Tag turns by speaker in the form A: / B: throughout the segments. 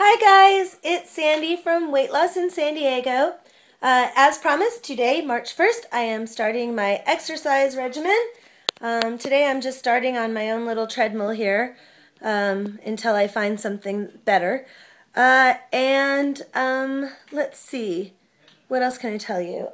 A: Hi guys, it's Sandy from Weight Loss in San Diego. As promised, today, March 1st, I am starting my exercise regimen. Today I'm just starting on my own little treadmill here until I find something better. Let's see. What else can I tell you?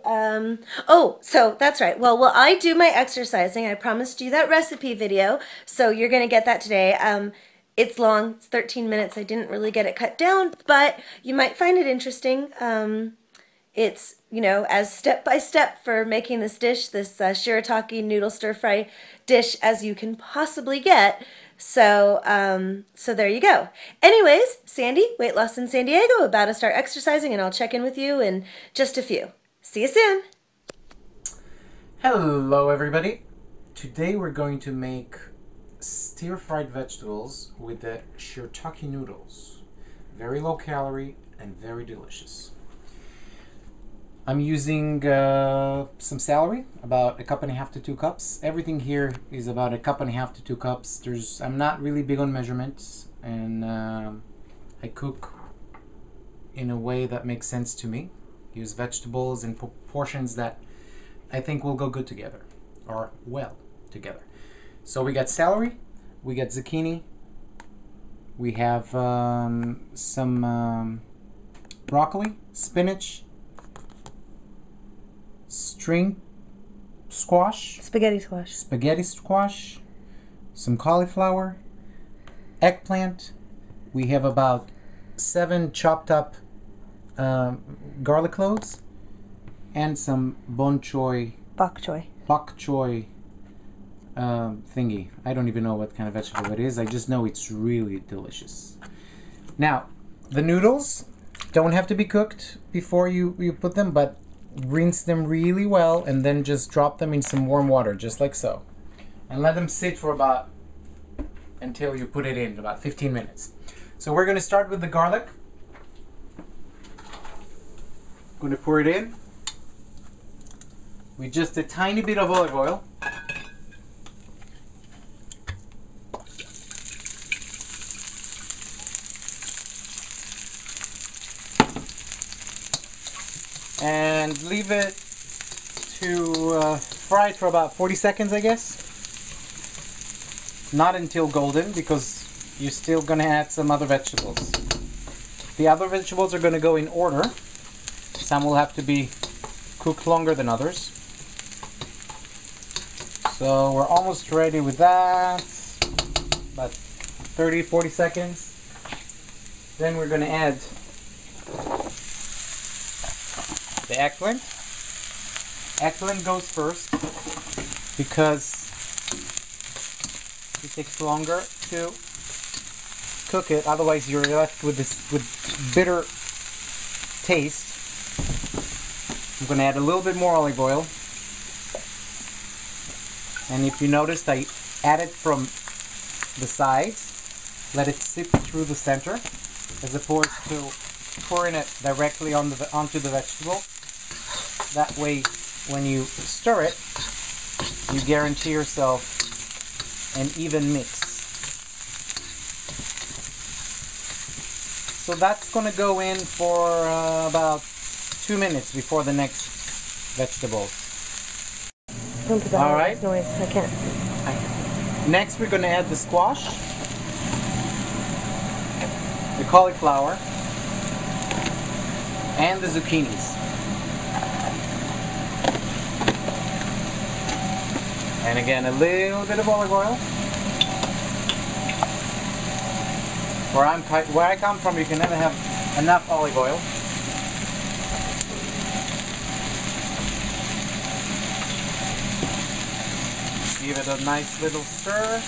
A: So that's right. Well, I do my exercising. I promised you that recipe video, so you're going to get that today. It's long. It's 13 minutes. I didn't really get it cut down, but you might find it interesting. It's, as step by step for making this dish, this Shirataki noodle stir fry dish as you can possibly get. So there you go. Anyways, Sandy, Weight Loss in San Diego, about to start exercising, and I'll check in with you in just a few. See you soon.
B: Hello everybody. Today we're going to make stir-fried vegetables with the Shirataki noodles. Very low calorie and very delicious. I'm using some celery, about 1.5 cups to 2 cups. Everything here is about 1.5 cups to 2 cups. I'm not really big on measurements, and I cook in a way that makes sense to me. Use vegetables in proportions that I think will go good together, or well together. So we got celery, we got zucchini, we have some broccoli, spinach, string squash,
A: Spaghetti squash,
B: some cauliflower, eggplant. We have about 7 chopped up garlic cloves, and some bok choy thingy. I don't even know what kind of vegetable it is. I just know it's really delicious. Now, the noodles don't have to be cooked before you put them, but rinse them really well and then just drop them in some warm water, just like so. And let them sit for until you put it in, about 15 minutes. So we're going to start with the garlic. I'm going to pour it in with just a tiny bit of olive oil. And leave it to fry it for about 40 seconds, I guess. Not until golden, because you're still going to add some other vegetables. The other vegetables are going to go in order. Some will have to be cooked longer than others. So we're almost ready with that. About 30-40 seconds. Then we're going to add the eggplant. Eggplant goes first because it takes longer to cook it. Otherwise, you're left with bitter taste. I'm going to add a little bit more olive oil. And if you noticed, I added from the sides. Let it sip through the center, as opposed to pouring it directly onto the vegetable. That way, when you stir it, you guarantee yourself an even mix. So that's going to go in for about 2 minutes before the next vegetables.
A: Don't put that
B: all right.
A: Noise. I can't.
B: Next, we're going to add the squash, the cauliflower, and the zucchinis. And again, a little bit of olive oil. Where I come from, you can never have enough olive oil. Give it a nice little stir.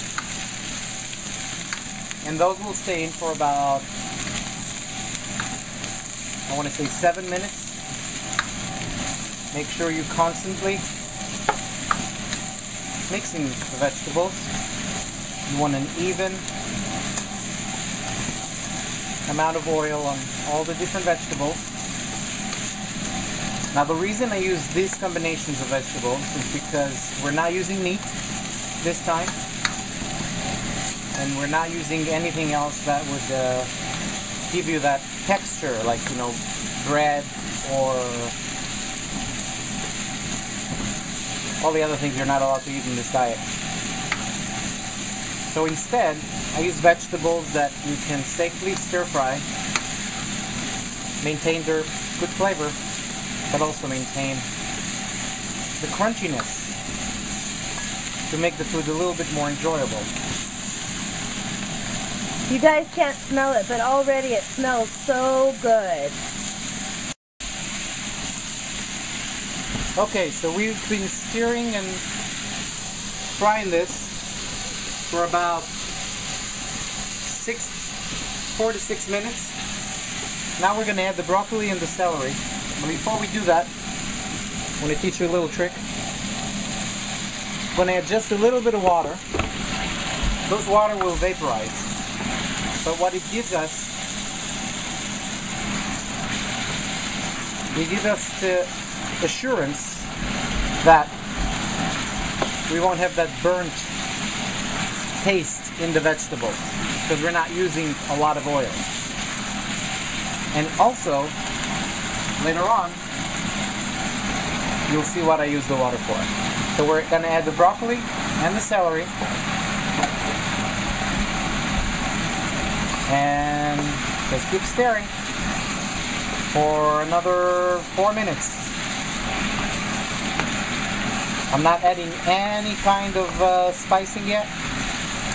B: And those will stay in for about, I want to say 7 minutes. Make sure you constantly mixing the vegetables. You want an even amount of oil on all the different vegetables. Now, the reason I use these combinations of vegetables is because we're not using meat this time, and we're not using anything else that would give you that texture, like, you know, bread or all the other things you're not allowed to eat in this diet. So instead, I use vegetables that you can safely stir fry, maintain their good flavor, but also maintain the crunchiness to make the food a little bit more enjoyable.
A: You guys can't smell it, but already it smells so good.
B: Okay, so we've been stirring and frying this for about 4 to 6 minutes. Now we're going to add the broccoli and the celery. But before we do that, I'm going to teach you a little trick. I'm going to add just a little bit of water. Those water will vaporize. But what it gives us the assurance that we won't have that burnt taste in the vegetables because we're not using a lot of oil. And also, later on, you'll see what I use the water for. So we're going to add the broccoli and the celery. And just keep stirring for another 4 minutes. I'm not adding any kind of spicing yet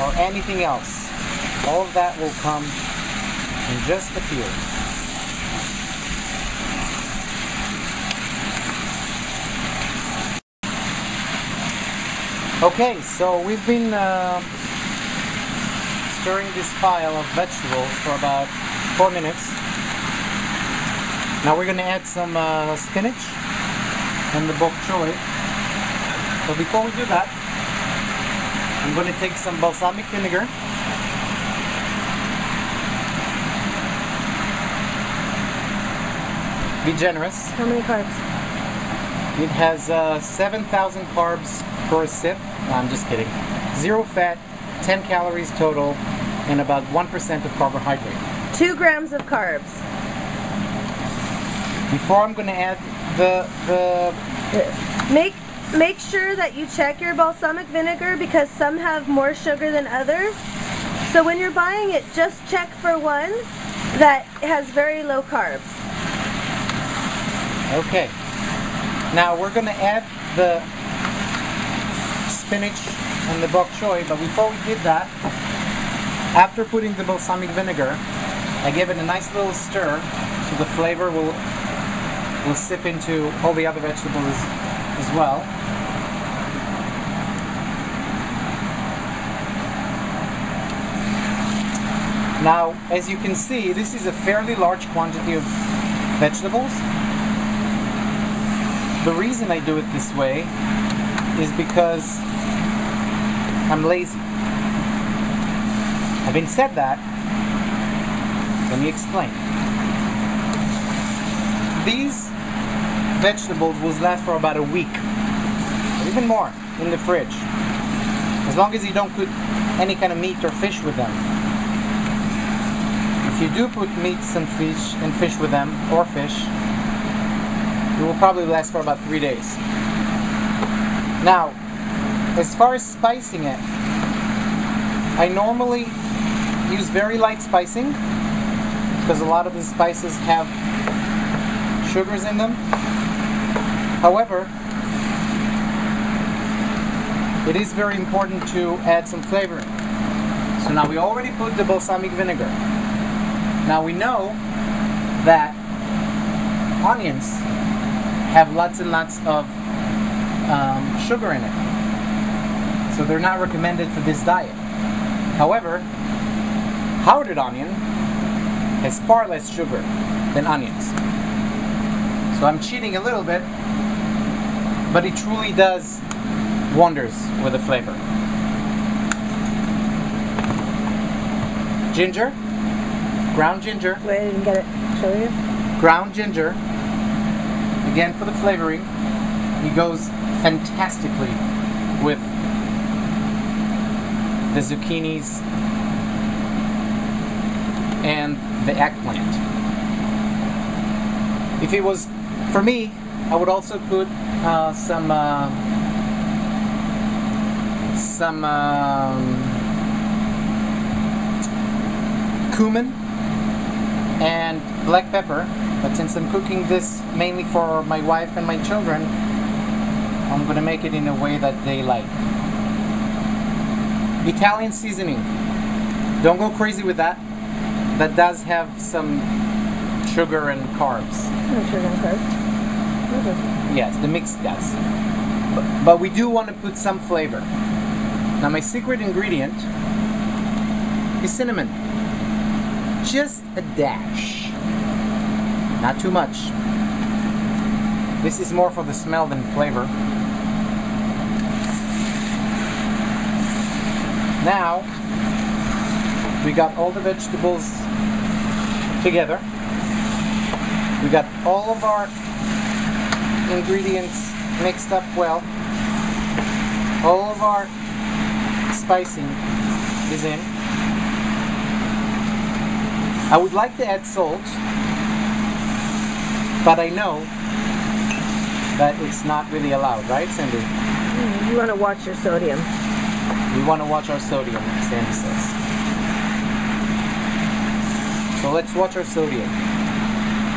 B: or anything else. All of that will come in just a few. Okay, so we've been stirring this pile of vegetables for about 4 minutes. Now we're going to add some spinach and the bok choy. But before we do that, I'm going to take some balsamic vinegar. Be generous.
A: How many carbs?
B: It has 7,000 carbs per sip. No, I'm just kidding. 0 fat, 10 calories total, and about 1% of carbohydrate.
A: 2 grams of carbs.
B: Before I'm going to add the
A: Make sure that you check your balsamic vinegar because some have more sugar than others. So when you're buying it, just check for one that has very low carbs.
B: Okay. Now we're going to add the spinach and the bok choy, but before we did that, after putting the balsamic vinegar, I gave it a nice little stir so the flavor will sip into all the other vegetables as well. Now, as you can see, this is a fairly large quantity of vegetables. The reason I do it this way is because I'm lazy. Having said that, let me explain. These vegetables will last for about a week, or even more, in the fridge, as long as you don't put any kind of meat or fish with them. If you do put meats and fish with them, or fish, it will probably last for about 3 days. Now, as far as spicing it, I normally use very light spicing because a lot of the spices have sugars in them. However, it is very important to add some flavoring. So now we already put the balsamic vinegar. Now we know that onions have lots and lots of sugar in it. So they're not recommended for this diet. However, powdered onion has far less sugar than onions. So I'm cheating a little bit, but it truly does wonders with the flavor. Ginger, ground ginger.
A: Wait, I didn't get it. Show you?
B: Ground ginger, again for the flavoring. It goes fantastically with the zucchinis and the eggplant. If it was for me, I would also put some cumin and black pepper, but since I'm cooking this mainly for my wife and my children, I'm gonna make it in a way that they like. Italian seasoning. Don't go crazy with that. That does have some sugar and carbs.
A: Sugar and carbs.
B: Yes, the mix does. But we do want to put some flavor. Now my secret ingredient is cinnamon. Just a dash. Not too much. This is more for the smell than flavor. Now, we got all the vegetables together. We got all of our ingredients mixed up well. All of our spicing is in. I would like to add salt, but I know that it's not really allowed, right, Sandy?
A: You want to watch your sodium.
B: We want to watch our sodium, Sandy says. So let's watch our sodium.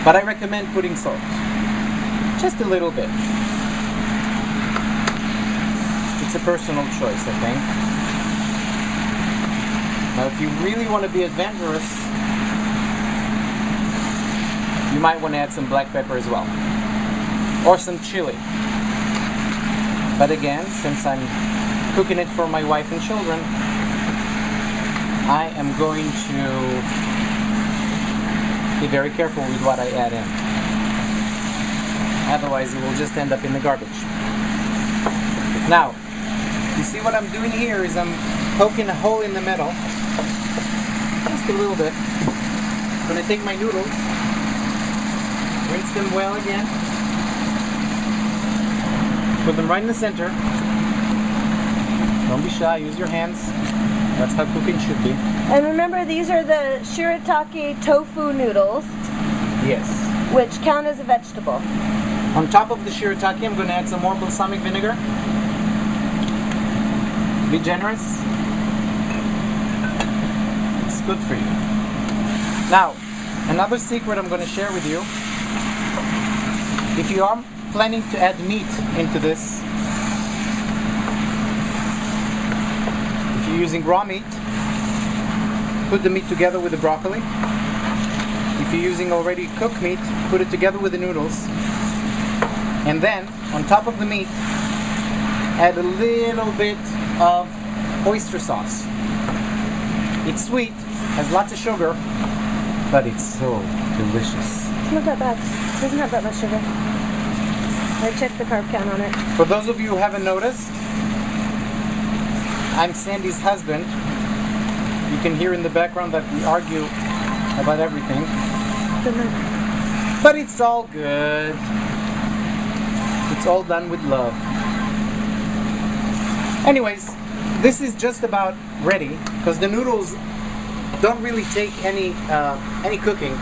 B: But I recommend putting salt. Just a little bit. It's a personal choice, I think. Now if you really want to be adventurous, you might want to add some black pepper as well. Or some chili. But again, since I'm cooking it for my wife and children, I am going to be very careful with what I add in. Otherwise it will just end up in the garbage. Now, you see what I'm doing here is I'm poking a hole in the middle. Just a little bit. I'm going to take my noodles, rinse them well again, put them right in the center. Don't be shy, use your hands. That's how cooking should be.
A: And remember, these are the Shirataki tofu noodles.
B: Yes.
A: Which count as a vegetable.
B: On top of the shirataki, I'm going to add some more balsamic vinegar. Be generous. It's good for you. Now, another secret I'm going to share with you. If you are planning to add meat into this, if you're using raw meat, put the meat together with the broccoli. If you're using already cooked meat, put it together with the noodles. And then, on top of the meat, add a little bit of oyster sauce. It's sweet, has lots of sugar, but it's so delicious.
A: It's not that bad. It doesn't have that much sugar. I checked the carb count on it.
B: For those of you who haven't noticed, I'm Sandy's husband. You can hear in the background that we argue about everything. But it's all good. It's all done with love. Anyways, this is just about ready because the noodles don't really take any cooking.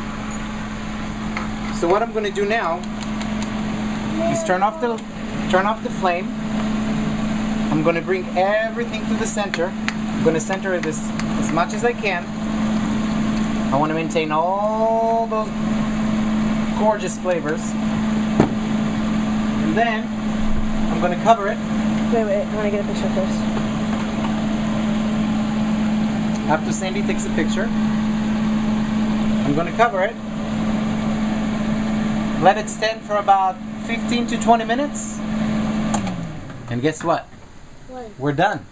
B: So what I'm going to do now is turn off the flame. I'm going to bring everything to the center. I'm going to center it as much as I can. I want to maintain all those gorgeous flavors. And then I'm going to cover it.
A: Wait, I want to get a picture first.
B: After Sandy takes a picture, I'm going to cover it. Let it stand for about 15 to 20 minutes. And guess what?
C: What?
B: We're done.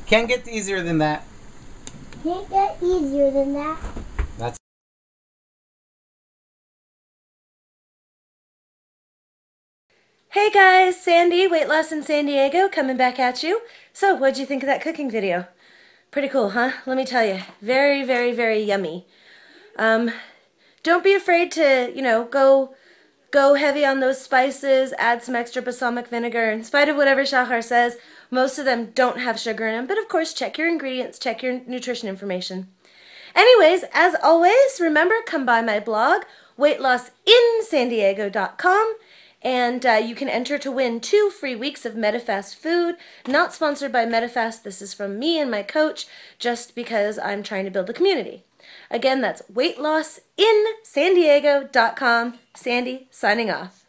B: Can't get easier than that.
C: Can't get easier than that.
B: That's
A: Hey guys, Sandy, Weight Loss in San Diego, coming back at you. So, what'd you think of that cooking video? Pretty cool, huh? Let me tell you, very, very, very yummy. Don't be afraid to, go heavy on those spices, add some extra balsamic vinegar. In spite of whatever Shahar says, most of them don't have sugar in them, but of course check your ingredients, check your nutrition information. Anyways, as always, remember, come by my blog, weightlossinsandiego.com, and you can enter to win 2 free weeks of MetaFast food. Not sponsored by MetaFast. This is from me and my coach, just because I'm trying to build a community. Again, that's weightlossinsandiego.com. Sandy, signing off.